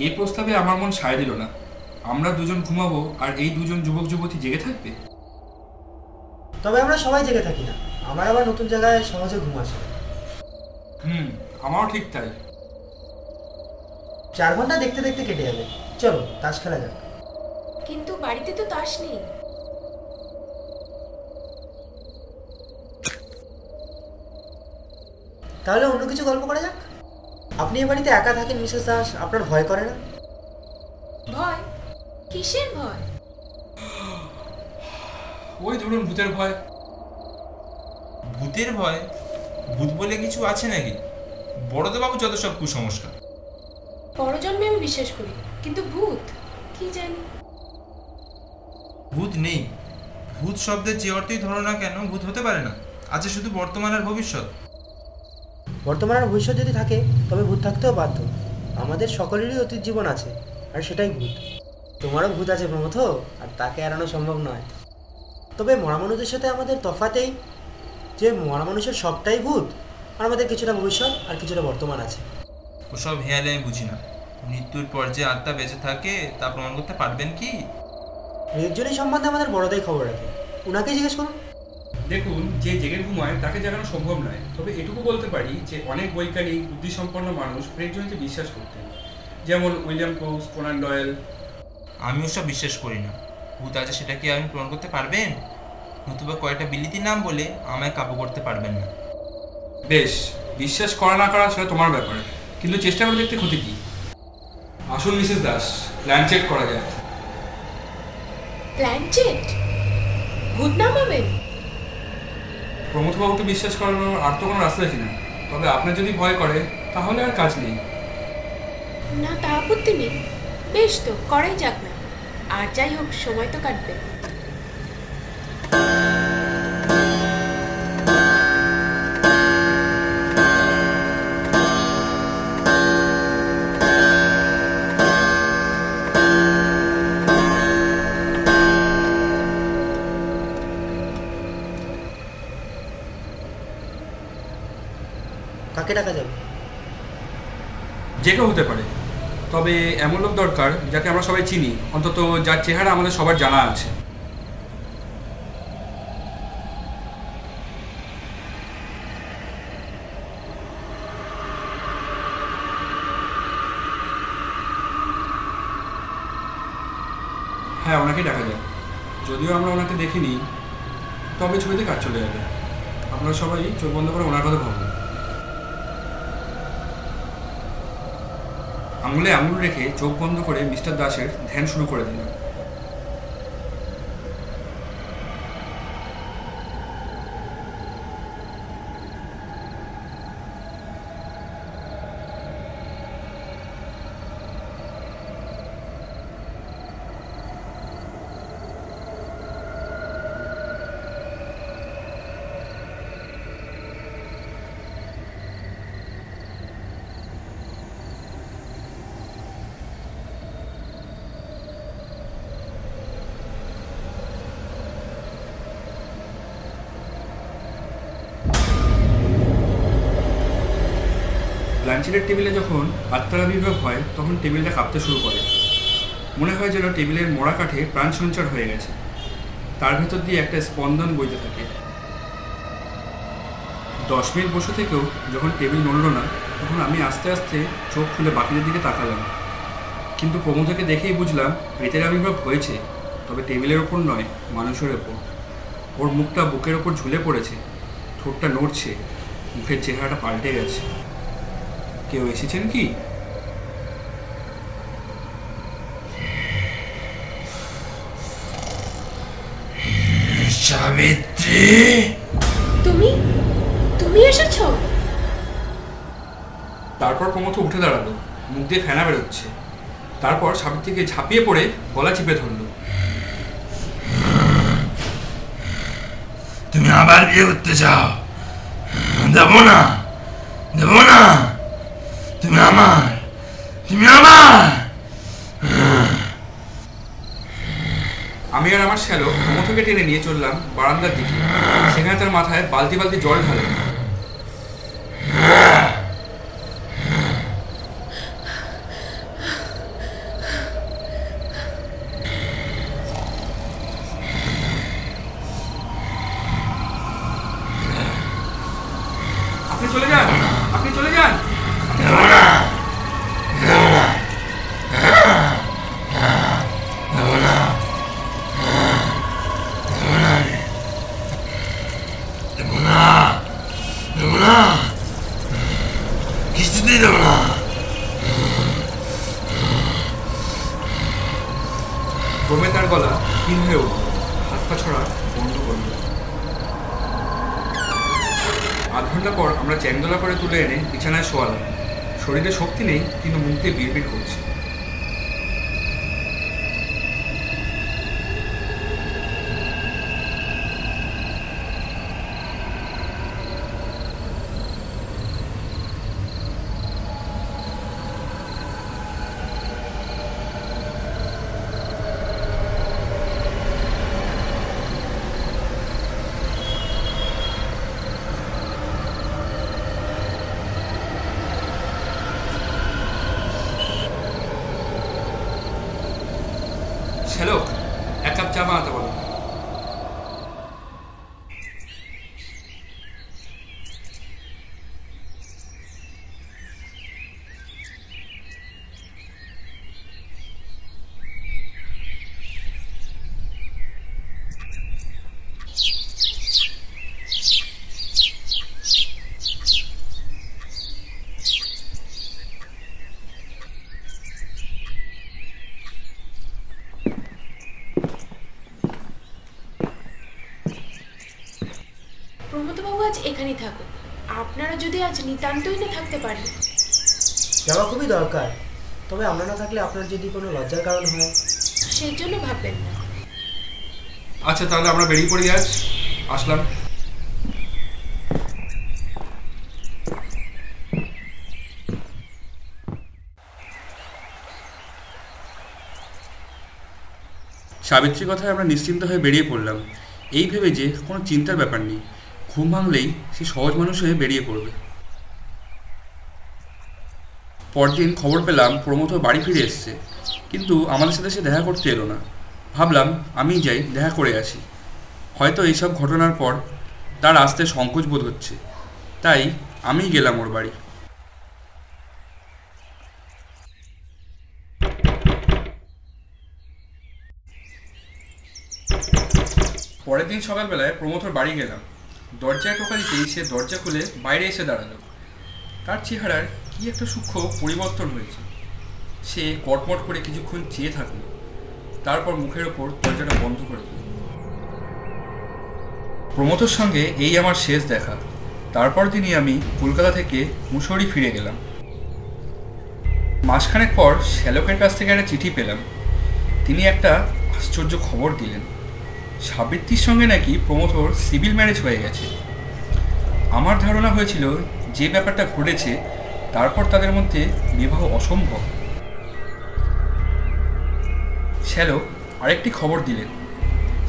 এই প্রস্তাবে আমার মন সায় দিল না। আমরা দুজন ঘুমাবো আর এই দুজন যুবক যুবতী জেগে থাকবে? তবে আমরা সবাই জেগে থাকি না, আমার আবার নতুন জায়গায় সহজে ঘুম আসে। আমারও ঠিক তাই। 4 ঘন্টা দেখতে দেখতে কেটে যাবে। চলো তাস খেলা যাক। কিন্তু বাড়িতে তো তাস নেই। তাহলে অন্য কিছু গল্প করা যাক। আপনি এ বাড়িতে একা থাকেন মিসেস দাস, আপনার ভয় করে না? ভয়? কিসের ভয়? ওই ধরুন ভূতের ভয়। ভূতের ভয়? ভূত বলে কিছু আছে নাকি? বড়দেবাবু যত সব কুসংস্কার। পরজন্মে আমি বিশ্বাস করি, কিন্তু ভূত কি জানি। ভূত নেই। ভূত শব্দের যে অর্থই ধরো না কেন, ভূত হতে পারে না। আছে শুধু বর্তমান আর ভবিষ্যৎ। বর্তমান আর ভবিষ্যৎ যদি থাকে তবে ভূত থাকতেও বাধ্য। আমাদের সকলেরই অতীত জীবন আছে, আর সেটাই ভূত। তোমারও ভূত আছে প্রমথ, আর তাকে এড়ানো সম্ভব নয়। তবে মরা মানুষের সাথে আমাদের তফাতেই যে মরা মানুষের সবটাই ভূত, আর আমাদের কিছুটা ভবিষ্যৎ আর কিছুটা বর্তমান আছে। ওসব হেয়ালে আমি বুঝি না। মৃত্যুর পর যে আত্মা বেঁচে থাকে তা প্রমাণ করতে পারবেন কি? নির্জনী সম্বন্ধে আমাদের বড়দাই খবর রাখে, উনাকে জিজ্ঞেস করুন। দেখুন, যে জেগে ঘুমায় তাকে জাগানো সম্ভব নয়। তবে এটুকু বলতে পারি যে অনেক বৈজ্ঞানিক বুদ্ধিসম্পন্ন মানুষ প্রেতজনিতে বিশ্বাস করতেন, যেমন উইলিয়াম ক্রুজ, কোনান ডয়েল। আমি ওসব বিশ্বাস করি না। ভূত আছে সেটা কি আপনি প্রমাণ করতে পারবেন? নতুবা কয়েকটা বিলিতির নাম বলে আমায় কাবু করতে পারবেন না। বেশ, বিশ্বাস করা না করা সেটা তোমার ব্যাপার, কিন্তু চেষ্টা করে দেখতে ক্ষতি কি? আসুন মিসেস দাস, প্ল্যান চেক করা যায়। Plan check? ভূত নামাবেন? প্রমথবাবুকে বিশ্বাস করানোর আর তো কোনো রাস্তা দেখি না। তবে আপনার যদি ভয় করে তাহলে আর কাজ নেই। না, তা আপত্তি নেই। বেশ, তো করাই যাক না। আর যাই হোক, সময় তো কাটবে। কাকে ডাকা যাবে? যে কেউ হতে পারে, তবে এমন লোক দরকার যাকে আমরা সবাই চিনি, অন্তত যার চেহারা আমাদের সবার জানা আছে। হ্যাঁ, ওনাকেই দেখা যায়। যদিও আমরা ওনাকে দেখিনি, তবে ছবিতে কাজ চলে যাবে। আপনারা সবাই চোখ বন্ধ করে ওনার কথা ভাবুন। আঙুলে আঙুল রেখে চোখ বন্ধ করে মিস্টার দাসের ধ্যান শুরু করে দিলাম। লাঞ্চের টেবিলে যখন আত্মার আবির্ভাব হয় তখন টেবিলটা কাঁপতে শুরু করে। মনে হয় যেন টেবিলের মোড়া কাঠে প্রাণ সঞ্চার হয়ে গেছে, তার ভেতর দিয়ে একটা স্পন্দন বইতে থাকে। 10 মিনিট বসে থেকেও যখন টেবিল নড়ল না, তখন আমি আস্তে আস্তে চোখ খুলে বাকিদের দিকে তাকালাম। কিন্তু প্রমোদকে দেখেই বুঝলাম প্রেতের আবির্ভাব হয়েছে, তবে টেবিলের ওপর নয়, মানুষের ওপর। ওর মুখটা বুকের ওপর ঝুলে পড়েছে, ঠোঁটটা নড়ছে, মুখের চেহারাটা পাল্টে গেছে। কেউ এসেছেন কি? সাবিত্রী, তুমি এসেছো? তারপর প্রমথ উঠে দাঁড়ালো, মুখ দিয়ে ফেনা বেরোচ্ছে। তারপর সাবিত্রীকে ঝাঁপিয়ে পড়ে গলা চিপে ধরল। তুমি আবার বিয়ে করতে চাও? দেবো না, দেবো না, তুমি আমার, তুমি আমার। আমি আর আমার শ্যালক প্রমথকে টেনে নিয়ে চললাম বারান্দার দিকে। সেখানে তার মাথায় বালতি বালতি জল ঢালে। আপনি চলে যান, আপনি চলে যান। কিছুতেই দেবো না। ক্রমে তার গলা ক্ষীণ হয়ে উঠল, হাত পা ছড়া বন্ধ করল। আধ ঘন্টা পর আমরা চ্যাংদোলা করে তুলে এনে বিছানায় শোয়ালাম। শরীরে শক্তি নেই, কিন্তু মুখ দিয়ে বিড়বিড় করছে। শ্যালক, এক কাপ চা বানাতে বলো। প্রমথবাবু আজ এখানেই থাকুন। আপনারা যদি আজ নিতান্তই না থাকতে পারেন। যাওয়া খুবই দরকার, তবে আমরা না থাকলে আপনার যদি কোনো লজ্জার কারণ হয় সেই জন্য ভাববেন না। আচ্ছা, তাহলে আমরা বেরিয়ে পড়ি আজ। আসলাম। সাবিত্রী কথায় আমরা নিশ্চিন্ত হয়ে বেরিয়ে পড়লাম, এই ভেবে যে কোনো চিন্তার ব্যাপার নেই। ঘুম ভাঙলেই সে সহজ মানুষ হয়ে বেরিয়ে পড়বে। পরদিন খবর পেলাম প্রমথ বাড়ি ফিরে এসছে, কিন্তু আমাদের সাথে সে দেখা করতে এলো না। ভাবলাম আমি যাই, দেখা করে আসি। হয়তো এইসব ঘটনার পর তার আসতে সংকোচ বোধ হচ্ছে, তাই আমি গেলাম ওর বাড়ি। পরের দিন সকালবেলায় প্রমথর বাড়ি গেলাম। দরজায় টোকা দিতেই সে দরজা খুলে বাইরে এসে দাঁড়ালো। তার চেহারার কি একটা সূক্ষ্ম পরিবর্তন হয়েছে। সে কটমট করে কিছুক্ষণ চেয়ে থাকলো, তারপর মুখের ওপর দরজাটা বন্ধ করে দিল। প্রমথর সঙ্গে এই আমার শেষ দেখা। তারপর দিনই আমি কলকাতা থেকে মুসৌরি ফিরে গেলাম। মাসখানেক পর শ্যালকের কাছ থেকে একটা চিঠি পেলাম। তিনি একটা আশ্চর্য খবর দিলেন। সাবিত্রীর সঙ্গে নাকি প্রমথর সিভিল ম্যারেজ হয়ে গেছে। আমার ধারণা হয়েছিল যে ব্যাপারটা ঘটেছে তারপর তাদের মধ্যে বিবাহ অসম্ভব। শ্যালক আরেকটি খবর দিলেন,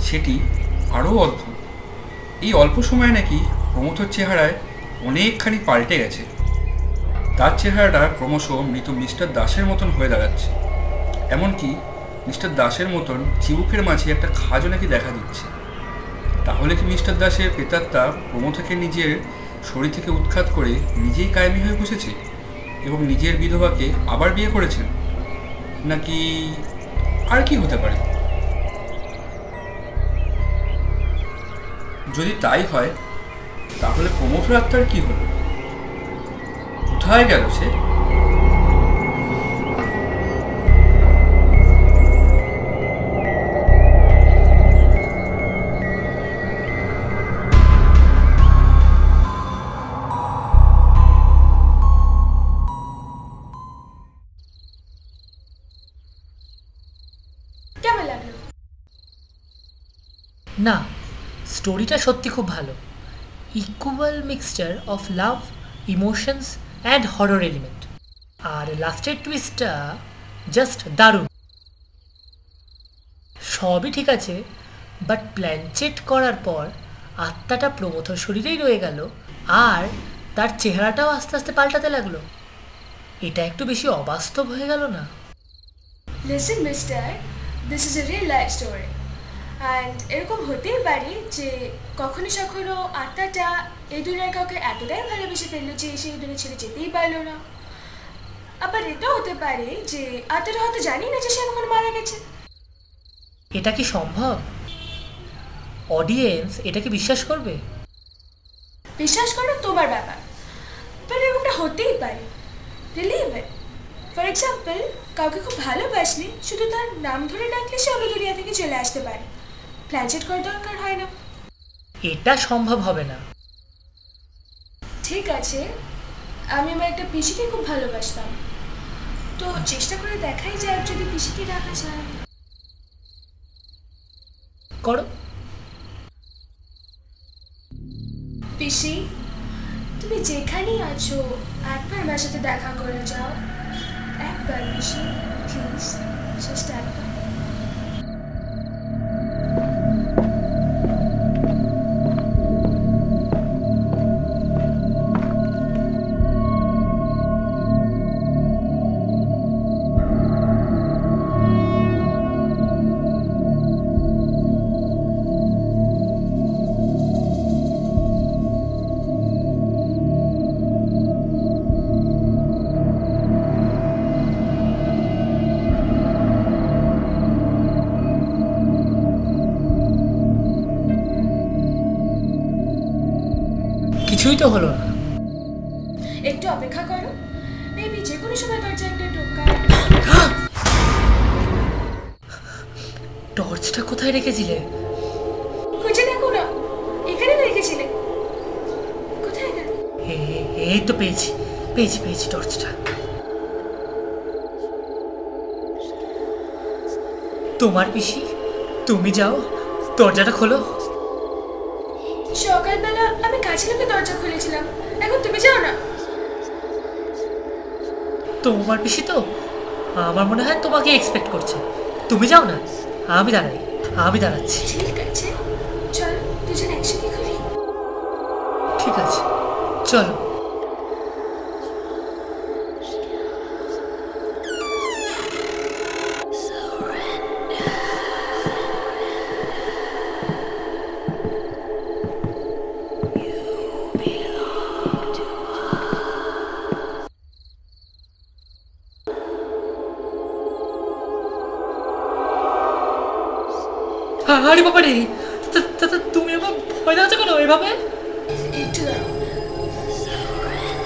সেটি আরও অদ্ভুত। এই অল্প সময়ে নাকি প্রমথর চেহারায় অনেকখানি পাল্টে গেছে। তার চেহারাটা ক্রমশ মৃত মিস্টার দাসের মতন হয়ে দাঁড়াচ্ছে। এমনকি মিস্টার দাসের মতন চিবুকের মাঝে একটা খাজও নাকি দেখা দিচ্ছে। তাহলে কি মিস্টার দাসের প্রেতাত্মা প্রমথকে নিজের শরীর থেকে উৎখাত করে নিজেই কায়েমি হয়ে বসেছে এবং নিজের বিধবাকে আবার বিয়ে করেছেন? নাকি আর কি হতে পারে? যদি তাই হয় তাহলে প্রমথর আত্মার কি হলো? কোথায় গেল সে? না, স্টোরিটা সত্যি খুব ভালো। Equal mixture of love, emotions and horror element. আর লাস্টের টুইস্টটা জাস্ট দারুণ। সবই ঠিক আছে, বাট প্ল্যানচেট করার পর আত্মাটা প্রমথর শরীরেই রয়ে গেল, আর তার চেহারাটাও আস্তে আস্তে পাল্টাতে লাগলো। এটা একটু বেশি অবাস্তব হয়ে গেল না? Listen mister, this is a real life story, and এরকম হতেই পারে যে কখনো কখনো আত্মাটা এই দুনিয়ার কাউকে এতটাই ভালোবেসে ফেললো যে সেই দুনিয়া ছেড়ে যেতেই পারলো না। আবার এটাও হতে পারে যে আত্মাটা হয়তো জানি না যে সে কখনো মারা গেছে। এটা কি সম্ভব? অডিয়েন্স এটা কি বিশ্বাস করবে? বিশ্বাস করো তোমার ব্যাপার, বাট এরকমটা হতেই পারে। Believe it. ফর এক্সাম্পল, কাউকে খুব ভালোবাসলে শুধু তার নাম ধরে ডাকলে সে অন্য দুনিয়া থেকে চলে আসতে পারে। প্ল্যানচেট করার দরকার হয় না। এটা সম্ভব হবে না। ঠিক আছে, আমি আমার একটা পিসিকে খুব ভালোবাসতাম, তো চেষ্টা করে দেখাই যায় যদি পিসিকে ডাকা যায়। করো। পিসি, তুমি যেখানেই আছো একবার আমার সাথে দেখা করে যাও। একবার পিসি, প্লিজ, জাস্ট একবার। কিছুই তো হলো না। একটু অপেক্ষা করো, মেবি যে কোনো সময় দরজা একটা টোকা। টর্চটা কোথায় রেখেছিলে? খুঁজে দেখো না, এখানে রেখেছিলে। কোথায় গেল? এই তো পেয়েছি পেয়েছি পেয়েছি টর্চটা। তোমার পিসি, তুমি যাও, দরজাটা খোলো। সকালবেলা আমি কাছে লোকে দরজা খুলেছিলাম, এখন তুমি যাও না। তোমার পিসি তো আমার মনে হয় তোমাকে এক্সপেক্ট করছে। তুমি যাও না, আমি দাঁড়াচ্ছি। ঠিক আছে, চলো দুজন একসাথে খুলি। ঠিক আছে, চলো। আরে বাবা রে, তুমি আমার ভয় দেখাচ্ছ কেন এভাবে? একটু দাঁড়াও।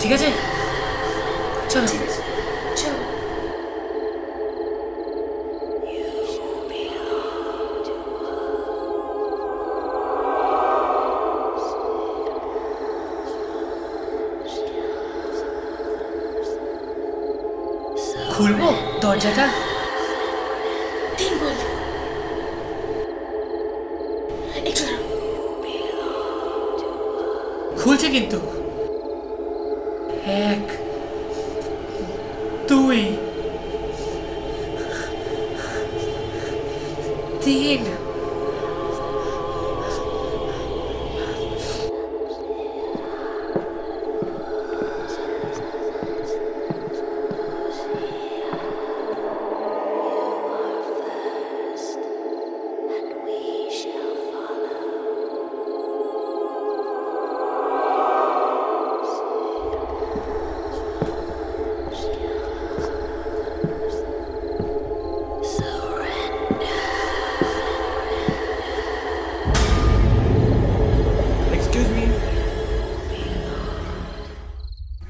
ঠিক আছে, চলো। চলো। খুলবো দরজাটা? তিন বলবো। একটু দাঁড়াও। খুলছে কিন্তু। 1 2 3।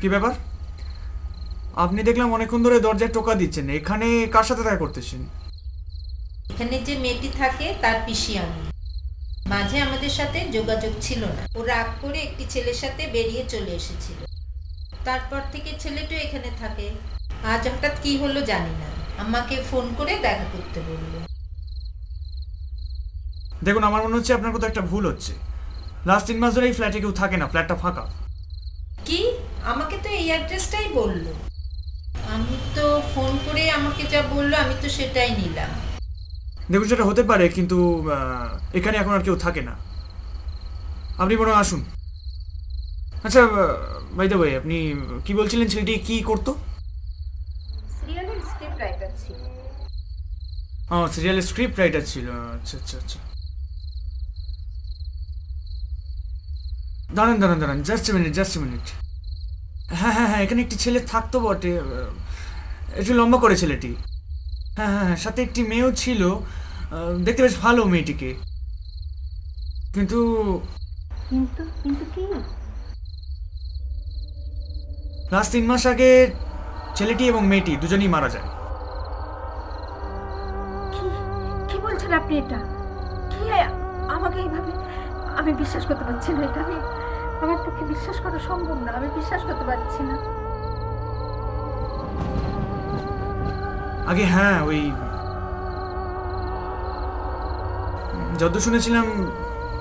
কি ব্যাপার? আপনি দেখলাম অনেকক্ষণ ধরে দরজায় টোকা দিচ্ছেন, এখানে কার সাথে দেখা করতেছেন? এখানে যে মেয়েটি থাকে তার পিসি আমি। মাঝে আমাদের সাথে যোগাযোগ ছিল না, ও রাগ করে একটি ছেলের সাথে বেরিয়ে চলে এসেছিল। তারপর থেকে ছেলেটিও এখানে থাকে। আজ হঠাৎ কি হলো জানি না, আমাকে ফোন করে দেখা করতে বললো। দেখুন, আমার মনে হচ্ছে আপনার কোথাও একটা ভুল হচ্ছে। লাস্ট 3 মাস ধরে এই ফ্ল্যাটে কেউ থাকে না, ফ্ল্যাটটা ফাঁকা। কি? আমাকে তো এই অ্যাড্রেসটাই বললো। আমি তো ফোন করে আমাকে যা বললো আমি তো সেটাই নিলাম। দেখুন, সেটা হতে পারে, কিন্তু এখানে এখন আর কেউ থাকে না। আপনি বরং আসুন। আচ্ছা, বাই দ্য ওয়ে, আপনি কি বলছিলেন ছেলেটি কি করতো? সিরিয়ালের স্ক্রিপ্ট রাইটার ছিল। সিরিয়ালের স্ক্রিপ্ট রাইটার ছিল। আচ্ছা আচ্ছা আচ্ছা, দাঁড়ান দাঁড়ান দাঁড়ান, জাস্ট এ মিনিট। হ্যাঁ হ্যাঁ হ্যাঁ, এখানে একটি ছেলে থাকতো বটে, একটু লম্বা করে ছেলেটি। হ্যাঁ হ্যাঁ হ্যাঁ, সাথে একটি মেয়েও ছিল, দেখতে বেশ ভালো মেয়েটিকে। কিন্তু কি? লাস্ট 3 মাস আগে ছেলেটি এবং মেয়েটি দুজনেই মারা যায়। কি বলছেন আপনি? এটা কি? আমাকে এইভাবে আমি বিশ্বাস করতে পারছি না। এটা আমার পক্ষে বিশ্বাস করা সম্ভব না। আমি বিশ্বাস করতে পারছি না। আগে হ্যাঁ, ওই যত শুনেছিলাম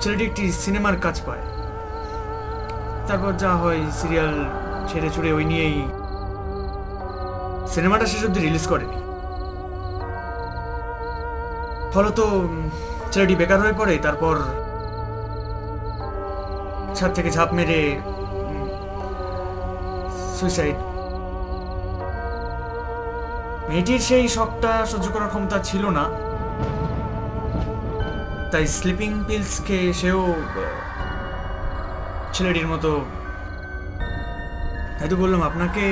ছেলেটি একটি সিনেমার কাজ পায়, তারপর যা হয় সিরিয়াল ছেড়ে ছুড়ে ওই নিয়েই সিনেমাটা শেষ অবধি রিলিজ করেনি। ফলত ছেলেটি বেকার হয়ে পড়ে, তারপর ছাদ থেকে ঝাঁপ মেরে সুইসাইড। মেয়েটির সেই শখটা সহ্য করার ক্ষমতা ছিল না, তাই স্লিপিং পিলস খেয়ে সেও ছেলেটির মতো। তাই তো বললাম আপনাকে,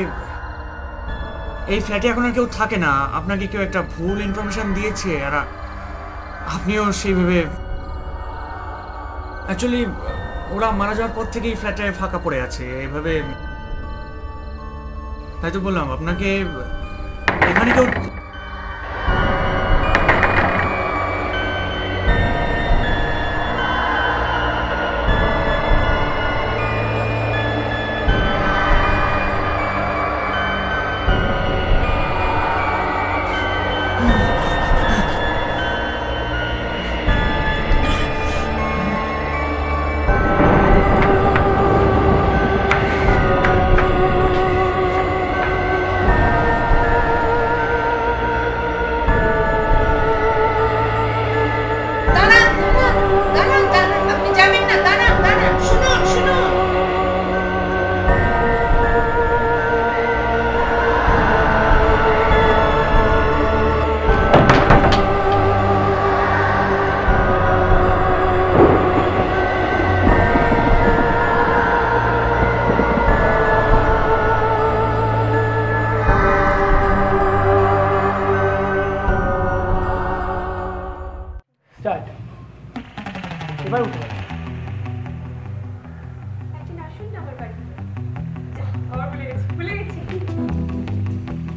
এই ফ্ল্যাটে এখন আর কেউ থাকে না। আপনাকে কেউ একটা ভুল ইনফরমেশন দিয়েছে, আর আপনিও সেইভাবে। অ্যাকচুয়ালি ওরা মারা যাওয়ার পর থেকেই ফ্ল্যাটে ফাঁকা পড়ে আছে এভাবে। তাই তো বললাম আপনাকে, এখানে কেউ।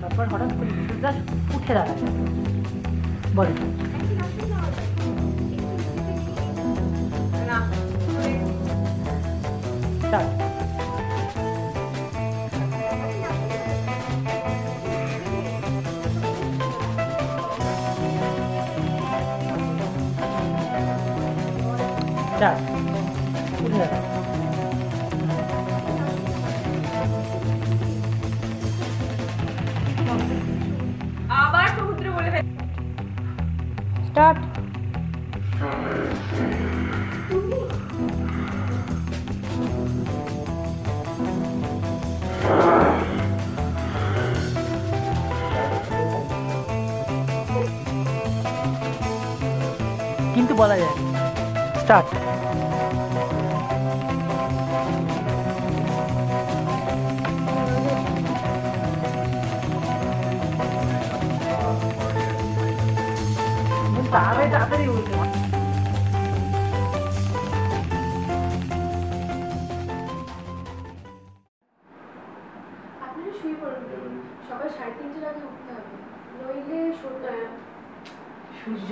তারপর হঠাৎ করে সূর্যদাস উঠে দাঁড়ায়। বলেন। উঠে দাঁড়ায়। আবার সমুদ্র বলে ফেল। স্টার্ট। কিন্তু বলা যায় স্টার্ট। তাড়াতাড়ি উঠে। আপনারা শুয়ে পড়ুন, সকাল 3:30টার আগে উঠতে হবে, নইলে সূর্য